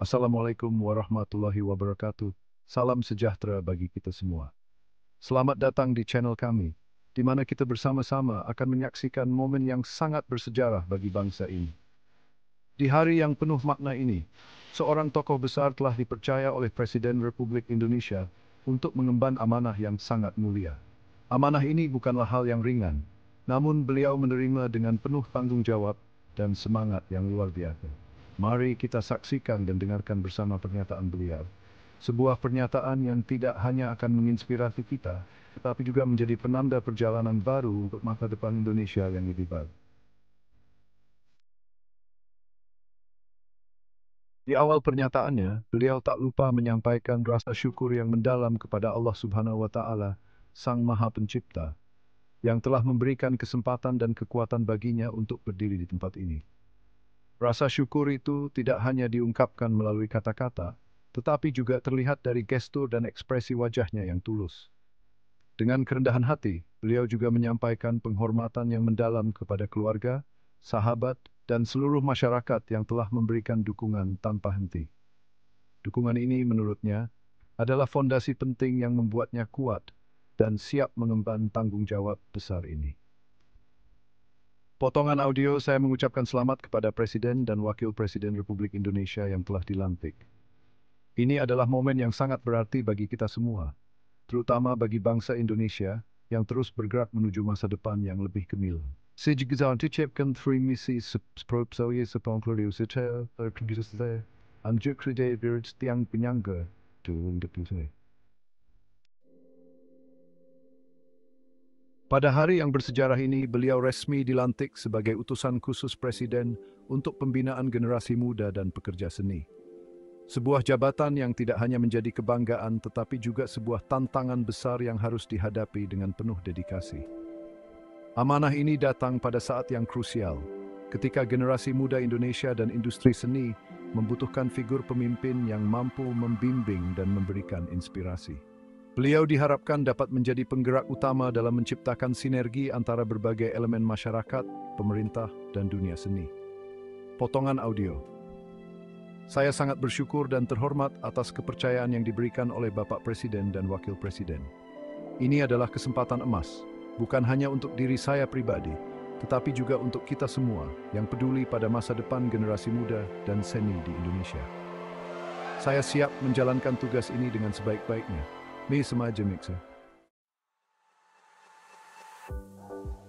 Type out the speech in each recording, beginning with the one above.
Assalamualaikum warahmatullahi wabarakatuh. Salam sejahtera bagi kita semua. Selamat datang di channel kami, di mana kita bersama-sama akan menyaksikan momen yang sangat bersejarah bagi bangsa ini. Di hari yang penuh makna ini, seorang tokoh besar telah dipercaya oleh Presiden Republik Indonesia untuk mengemban amanah yang sangat mulia. Amanah ini bukanlah hal yang ringan, namun beliau menerima dengan penuh tanggung jawab dan semangat yang luar biasa. Mari kita saksikan dan dengarkan bersama pernyataan beliau. Sebuah pernyataan yang tidak hanya akan menginspirasi kita, tetapi juga menjadi penanda perjalanan baru untuk masa depan Indonesia yang lebih baik. Di awal pernyataannya, beliau tak lupa menyampaikan rasa syukur yang mendalam kepada Allah Subhanahu wa Ta'ala, Sang Maha Pencipta, yang telah memberikan kesempatan dan kekuatan baginya untuk berdiri di tempat ini. Rasa syukur itu tidak hanya diungkapkan melalui kata-kata, tetapi juga terlihat dari gestur dan ekspresi wajahnya yang tulus. Dengan kerendahan hati, beliau juga menyampaikan penghormatan yang mendalam kepada keluarga, sahabat, dan seluruh masyarakat yang telah memberikan dukungan tanpa henti. Dukungan ini, menurutnya, adalah fondasi penting yang membuatnya kuat dan siap mengemban tanggung jawab besar ini. Potongan audio saya mengucapkan selamat kepada Presiden dan Wakil Presiden Republik Indonesia yang telah dilantik. Ini adalah momen yang sangat berarti bagi kita semua, terutama bagi bangsa Indonesia yang terus bergerak menuju masa depan yang lebih gemilang. Sejak dicapkan misi seproposi sepongkluriu secara terkendali, anjuk krede virit tiang penyangga turun deputi. Pada hari yang bersejarah ini, beliau resmi dilantik sebagai utusan khusus Presiden untuk pembinaan generasi muda dan pekerja seni. Sebuah jabatan yang tidak hanya menjadi kebanggaan, tetapi juga sebuah tantangan besar yang harus dihadapi dengan penuh dedikasi. Amanah ini datang pada saat yang krusial, ketika generasi muda Indonesia dan industri seni membutuhkan figur pemimpin yang mampu membimbing dan memberikan inspirasi. Beliau diharapkan dapat menjadi penggerak utama dalam menciptakan sinergi antara berbagai elemen masyarakat, pemerintah, dan dunia seni. Potongan audio. Saya sangat bersyukur dan terhormat atas kepercayaan yang diberikan oleh Bapak Presiden dan Wakil Presiden. Ini adalah kesempatan emas, bukan hanya untuk diri saya pribadi, tetapi juga untuk kita semua yang peduli pada masa depan generasi muda dan seni di Indonesia. Saya siap menjalankan tugas ini dengan sebaik-baiknya.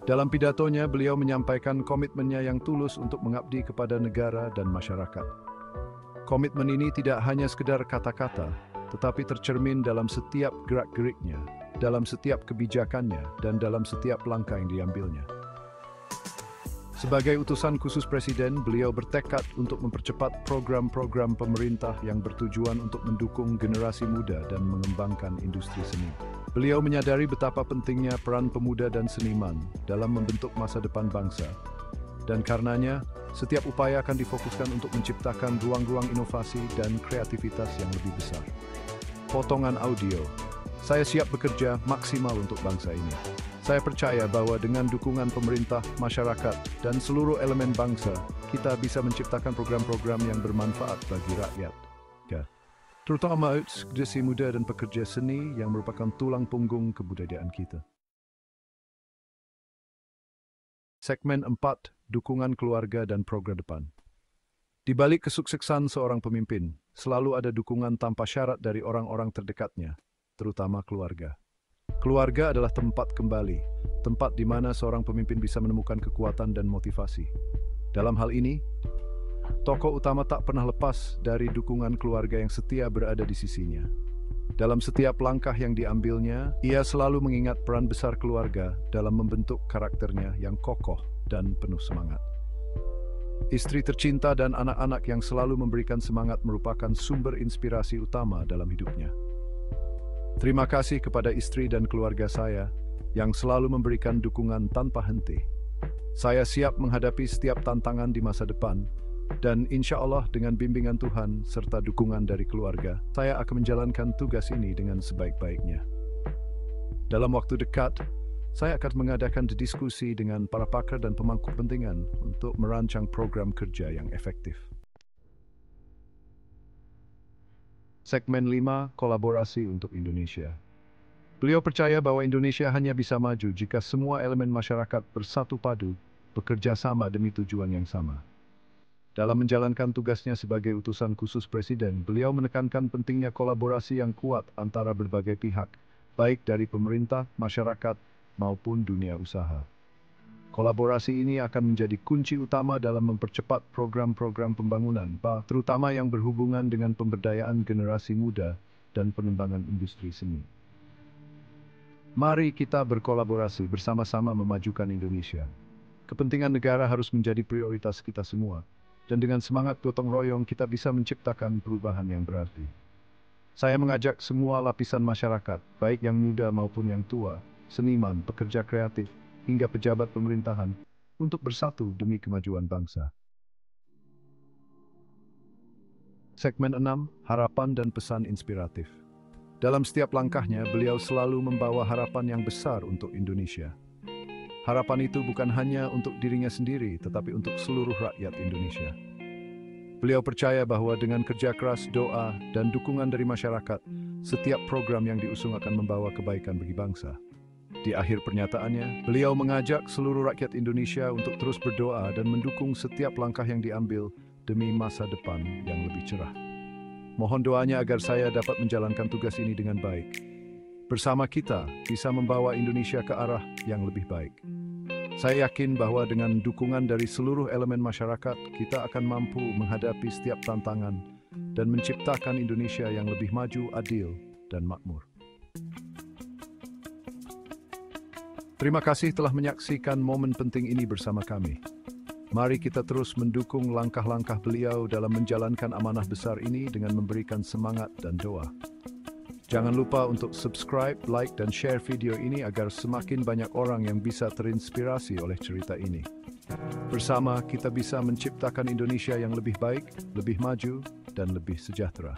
Dalam pidatonya, beliau menyampaikan komitmennya yang tulus untuk mengabdi kepada negara dan masyarakat. Komitmen ini tidak hanya sekedar kata-kata, tetapi tercermin dalam setiap gerak-geriknya, dalam setiap kebijakannya, dan dalam setiap langkah yang diambilnya. Sebagai utusan khusus Presiden, beliau bertekad untuk mempercepat program-program pemerintah yang bertujuan untuk mendukung generasi muda dan mengembangkan industri seni. Beliau menyadari betapa pentingnya peran pemuda dan seniman dalam membentuk masa depan bangsa, dan karenanya, setiap upaya akan difokuskan untuk menciptakan ruang-ruang inovasi dan kreativitas yang lebih besar. Potongan audio. Saya siap bekerja maksimal untuk bangsa ini. Saya percaya bahwa dengan dukungan pemerintah, masyarakat, dan seluruh elemen bangsa, kita bisa menciptakan program-program yang bermanfaat bagi rakyat. Terutama generasi muda dan pekerja seni yang merupakan tulang punggung kebudayaan kita. Segmen 4, dukungan keluarga dan program depan. Di balik kesuksesan seorang pemimpin, selalu ada dukungan tanpa syarat dari orang-orang terdekatnya, terutama keluarga. Keluarga adalah tempat kembali, tempat di mana seorang pemimpin bisa menemukan kekuatan dan motivasi. Dalam hal ini, tokoh utama tak pernah lepas dari dukungan keluarga yang setia berada di sisinya. Dalam setiap langkah yang diambilnya, ia selalu mengingat peran besar keluarga dalam membentuk karakternya yang kokoh dan penuh semangat. Istri tercinta dan anak-anak yang selalu memberikan semangat merupakan sumber inspirasi utama dalam hidupnya. Terima kasih kepada istri dan keluarga saya yang selalu memberikan dukungan tanpa henti. Saya siap menghadapi setiap tantangan di masa depan, dan insya Allah dengan bimbingan Tuhan serta dukungan dari keluarga, saya akan menjalankan tugas ini dengan sebaik-baiknya. Dalam waktu dekat, saya akan mengadakan diskusi dengan para pakar dan pemangku kepentingan untuk merancang program kerja yang efektif. Segmen 5, kolaborasi untuk Indonesia. Beliau percaya bahwa Indonesia hanya bisa maju jika semua elemen masyarakat bersatu padu, bekerja sama demi tujuan yang sama. Dalam menjalankan tugasnya sebagai utusan khusus Presiden, beliau menekankan pentingnya kolaborasi yang kuat antara berbagai pihak, baik dari pemerintah, masyarakat, maupun dunia usaha. Kolaborasi ini akan menjadi kunci utama dalam mempercepat program-program pembangunan, terutama yang berhubungan dengan pemberdayaan generasi muda dan pengembangan industri seni. Mari kita berkolaborasi bersama-sama memajukan Indonesia. Kepentingan negara harus menjadi prioritas kita semua, dan dengan semangat gotong royong kita bisa menciptakan perubahan yang berarti. Saya mengajak semua lapisan masyarakat, baik yang muda maupun yang tua, seniman, pekerja kreatif, hingga pejabat pemerintahan, untuk bersatu demi kemajuan bangsa. Segmen 6, harapan dan pesan inspiratif. Dalam setiap langkahnya, beliau selalu membawa harapan yang besar untuk Indonesia. Harapan itu bukan hanya untuk dirinya sendiri, tetapi untuk seluruh rakyat Indonesia. Beliau percaya bahwa dengan kerja keras, doa, dan dukungan dari masyarakat, setiap program yang diusung akan membawa kebaikan bagi bangsa. Di akhir pernyataannya, beliau mengajak seluruh rakyat Indonesia untuk terus berdoa dan mendukung setiap langkah yang diambil demi masa depan yang lebih cerah. Mohon doanya agar saya dapat menjalankan tugas ini dengan baik. Bersama kita bisa membawa Indonesia ke arah yang lebih baik. Saya yakin bahwa dengan dukungan dari seluruh elemen masyarakat, kita akan mampu menghadapi setiap tantangan dan menciptakan Indonesia yang lebih maju, adil, dan makmur. Terima kasih telah menyaksikan momen penting ini bersama kami. Mari kita terus mendukung langkah-langkah beliau dalam menjalankan amanah besar ini dengan memberikan semangat dan doa. Jangan lupa untuk subscribe, like, dan share video ini agar semakin banyak orang yang bisa terinspirasi oleh cerita ini. Bersama kita bisa menciptakan Indonesia yang lebih baik, lebih maju, dan lebih sejahtera.